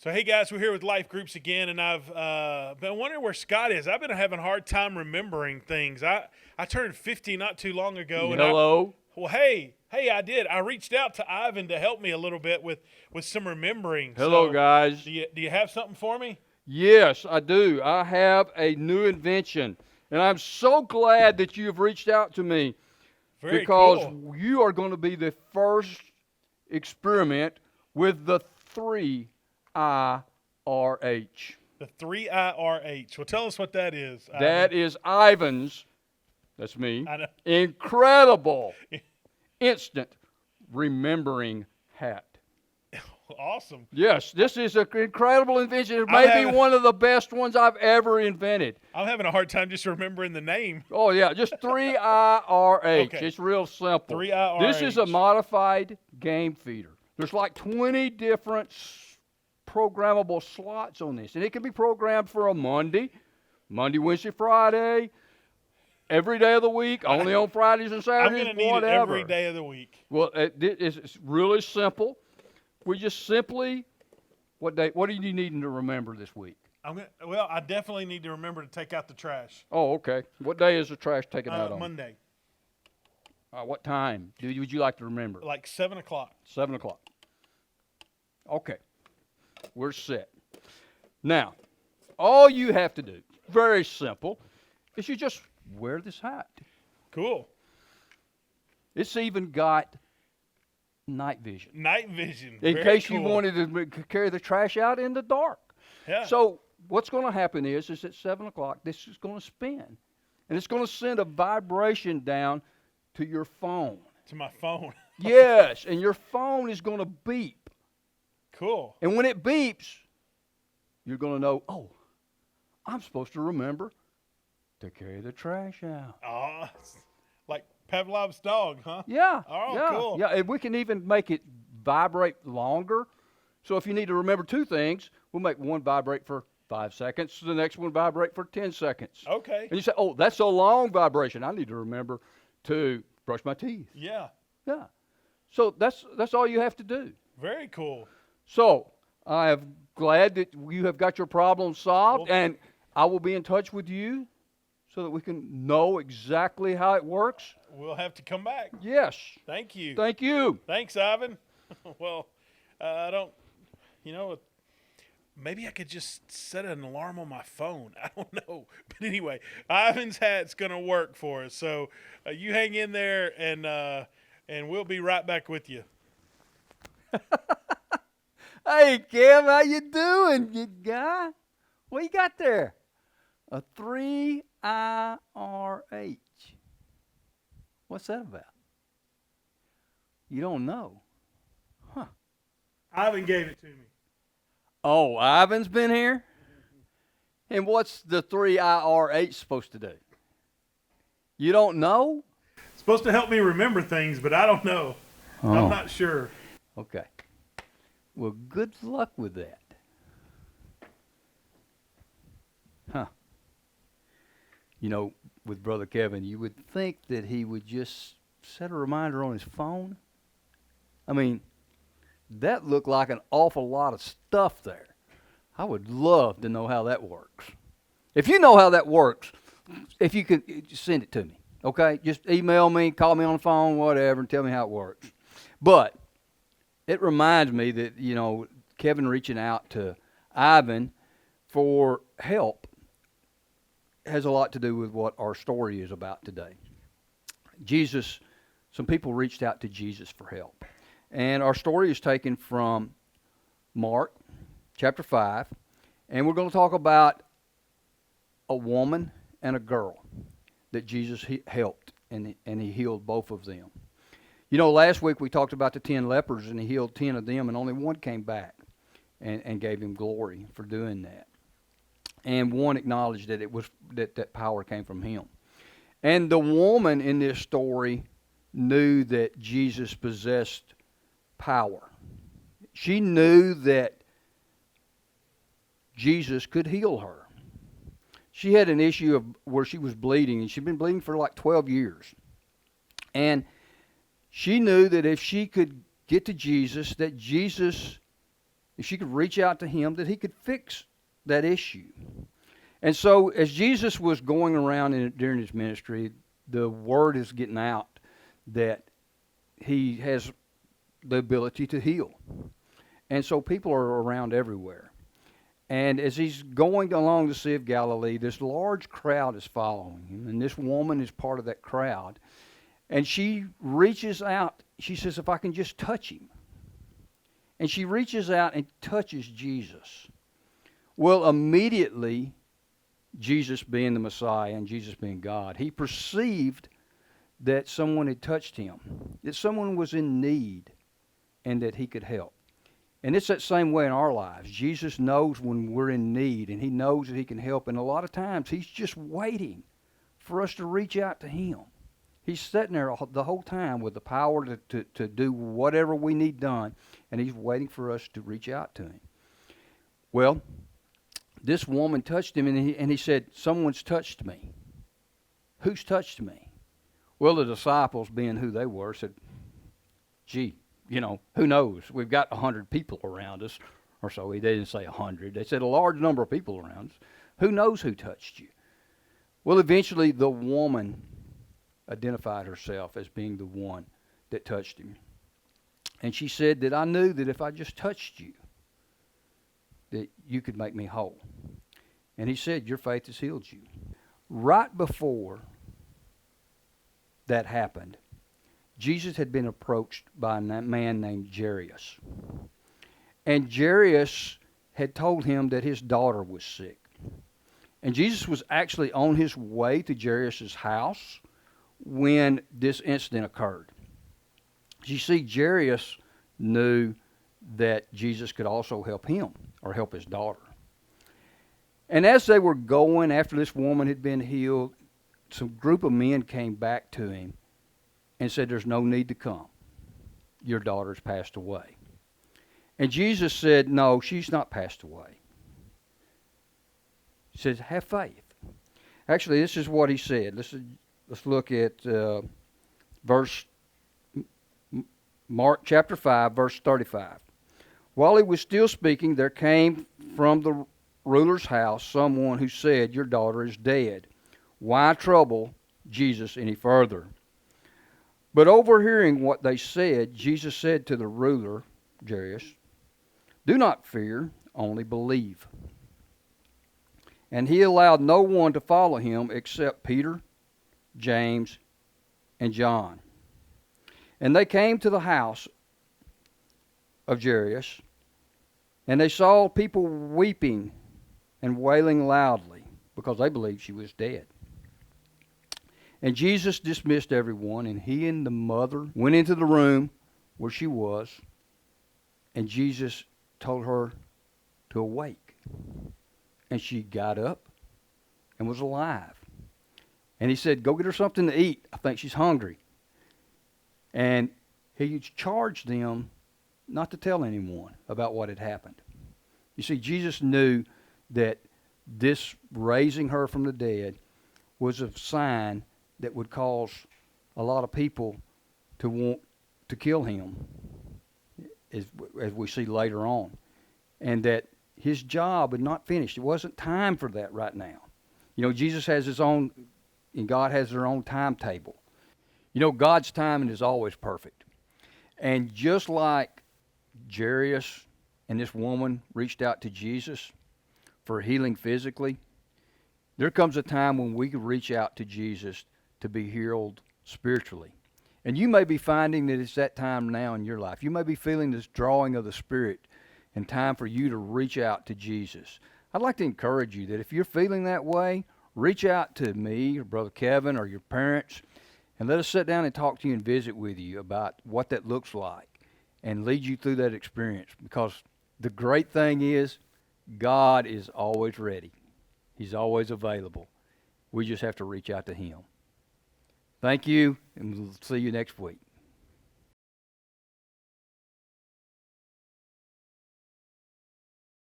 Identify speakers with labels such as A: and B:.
A: So, hey guys, we're here with Life Groups again, and I've been wondering where Scott is. I've been having a hard time remembering things. I turned 50 not too long ago.
B: Hello.
A: Well, hey, I did. I reached out to Ivan to help me a little bit with some remembering.
B: Hello,
A: So,
B: guys.
A: Do you have something for me?
B: Yes, I do. I have a new invention, and I'm so glad that you've reached out to me
A: Very
B: because
A: cool.
B: you are going to be the first experiment with the 3IRH.
A: The 3IRH. Well, tell us what that is.
B: That is Ivan's, that's me,
A: I know.
B: incredible instant remembering hat.
A: Awesome.
B: Yes, this is an incredible invention. It
A: I'm
B: may be
A: having-
B: one of the best ones I've ever invented.
A: I'm having a hard time just remembering the name.
B: Oh, yeah, just 3IRH.
A: Okay.
B: It's real simple.
A: 3IRH.
B: This is a modified game feeder. There's like 20 different programmable slots on this, and it can be programmed for a Monday, Wednesday, Friday, every day of the week, only on Fridays and
A: I'm
B: Saturdays,
A: going to need it
B: whatever.
A: every day of the week.
B: Well, it's really simple. We just simply, what are you needing to remember this week?
A: Well, I definitely need to remember to take out the trash.
B: Oh, okay. What day is the trash taken out on?
A: Monday,
B: What time would you like to remember?
A: like 7 o'clock.
B: 7 o'clock. Okay. We're set. Now, all you have to do, very simple, is you just wear this hat.
A: Cool.
B: It's even got night vision.
A: Night vision.
B: In
A: Very
B: case you
A: cool.
B: wanted to carry the trash out in the dark.
A: Yeah.
B: So what's going to happen is at 7 o'clock, this is going to spin. And it's going to send a vibration down to your phone.
A: To my phone.
B: Yes, and your phone is going to beep.
A: Cool.
B: And when it beeps, you're going to know, oh, I'm supposed to remember to carry the trash out.
A: Oh, like Pavlov's dog, huh?
B: Yeah.
A: Oh,
B: yeah,
A: cool.
B: Yeah, and we can even make it vibrate longer. So if you need to remember two things, we'll make one vibrate for 5 seconds, the next one vibrate for 10 seconds.
A: Okay.
B: And you say, oh, that's a long vibration. I need to remember to brush my teeth.
A: Yeah.
B: Yeah. So that's all you have to do.
A: Very cool.
B: So I am glad that you have got your problem solved,
A: Well,
B: and I will be in touch with you so that we can know exactly how it works.
A: We'll have to come back.
B: Yes.
A: Thank you.
B: Thank you.
A: Thanks, Ivan. Well, I don't, maybe I could just set an alarm on my phone. I don't know. But anyway, Ivan's hat's going to work for us. So you hang in there, and we'll be right back with you.
B: Hey, Kev, how you doing, you guy? What you got there? A 3IRH. What's that about? You don't know. Huh.
A: Ivan gave it to me.
B: Oh, Ivan's been here? And what's the 3IRH supposed to do? You don't know?
A: It's supposed to help me remember things, but I don't know.
B: Oh.
A: I'm not sure.
B: Okay. Well, good luck with that. Huh. You know, with Brother Kevin, you would think that he would just set a reminder on his phone. I mean, that looked like an awful lot of stuff there. I would love to know how that works. If you know how that works, if you could send it to me, okay? Just email me, call me on the phone, whatever, and tell me how it works. But it reminds me that, Kevin reaching out to Ivan for help has a lot to do with what our story is about today. Some people reached out to Jesus for help. And our story is taken from Mark chapter 5. And we're going to talk about a woman and a girl that Jesus helped, and he healed both of them. Last week we talked about the 10 lepers, and he healed 10 of them, and only one came back and gave him glory for doing that. And one acknowledged that that power came from him. And the woman in this story knew that Jesus possessed power. She knew that Jesus could heal her. She had an issue of where she was bleeding, and she'd been bleeding for like 12 years. And she knew that if she could get to Jesus, that Jesus if she could reach out to him, that he could fix that issue. And so as Jesus was going around during his ministry, the word is getting out that he has the ability to heal. And so people are around everywhere. And as he's going along the Sea of Galilee, this large crowd is following him, and this woman is part of that crowd. And she reaches out. She says, if I can just touch him. And she reaches out and touches Jesus. Well, immediately, Jesus being the Messiah and Jesus being God, he perceived that someone had touched him, that someone was in need, and that he could help. And it's that same way in our lives. Jesus knows when we're in need, and he knows that he can help. And a lot of times, he's just waiting for us to reach out to him. He's sitting there the whole time with the power to do whatever we need done, and he's waiting for us to reach out to him. Well, this woman touched him, and he said, someone's touched me. Who's touched me? Well, the disciples, being who they were, said, gee, who knows? We've got 100 people around us, or so. They didn't say 100. They said a large number of people around us. Who knows who touched you? Well, eventually the woman identified herself as being the one that touched him. And she said that I knew that if I just touched you, that you could make me whole. And he said, your faith has healed you. Right before that happened, Jesus had been approached by a man named Jairus. And Jairus had told him that his daughter was sick. And Jesus was actually on his way to Jairus' house when this incident occurred. You see, Jairus knew that Jesus could also help him or help his daughter. And as they were going, after this woman had been healed, some group of men came back to him and said, there's no need to come. Your daughter's passed away. And Jesus said, no, she's not passed away. He says, have faith. Actually, this is what he said. Let's look at Mark chapter 5, verse 35. While he was still speaking, there came from the ruler's house someone who said, your daughter is dead. Why trouble Jesus any further? But overhearing what they said, Jesus said to the ruler, Jairus, do not fear, only believe. And he allowed no one to follow him except Peter, James, and John. And they came to the house of Jairus, and they saw people weeping and wailing loudly because they believed she was dead. And Jesus dismissed everyone, and he and the mother went into the room where she was, and Jesus told her to awake. And she got up and was alive. And he said, go get her something to eat. I think she's hungry. And he charged them not to tell anyone about what had happened. You see, Jesus knew that this raising her from the dead was a sign that would cause a lot of people to want to kill him, as we see later on. And that his job had not finished. It wasn't time for that right now. Jesus has his own, and God has their own timetable. God's timing is always perfect. And just like Jairus and this woman reached out to Jesus for healing physically, there comes a time when we can reach out to Jesus to be healed spiritually. And you may be finding that it's that time now in your life. You may be feeling this drawing of the Spirit and time for you to reach out to Jesus. I'd like to encourage you that if you're feeling that way, reach out to me or Brother Kevin or your parents, and let us sit down and talk to you and visit with you about what that looks like and lead you through that experience. Because the great thing is, God is always ready. He's always available. We just have to reach out to him. Thank you, and we'll see you next week.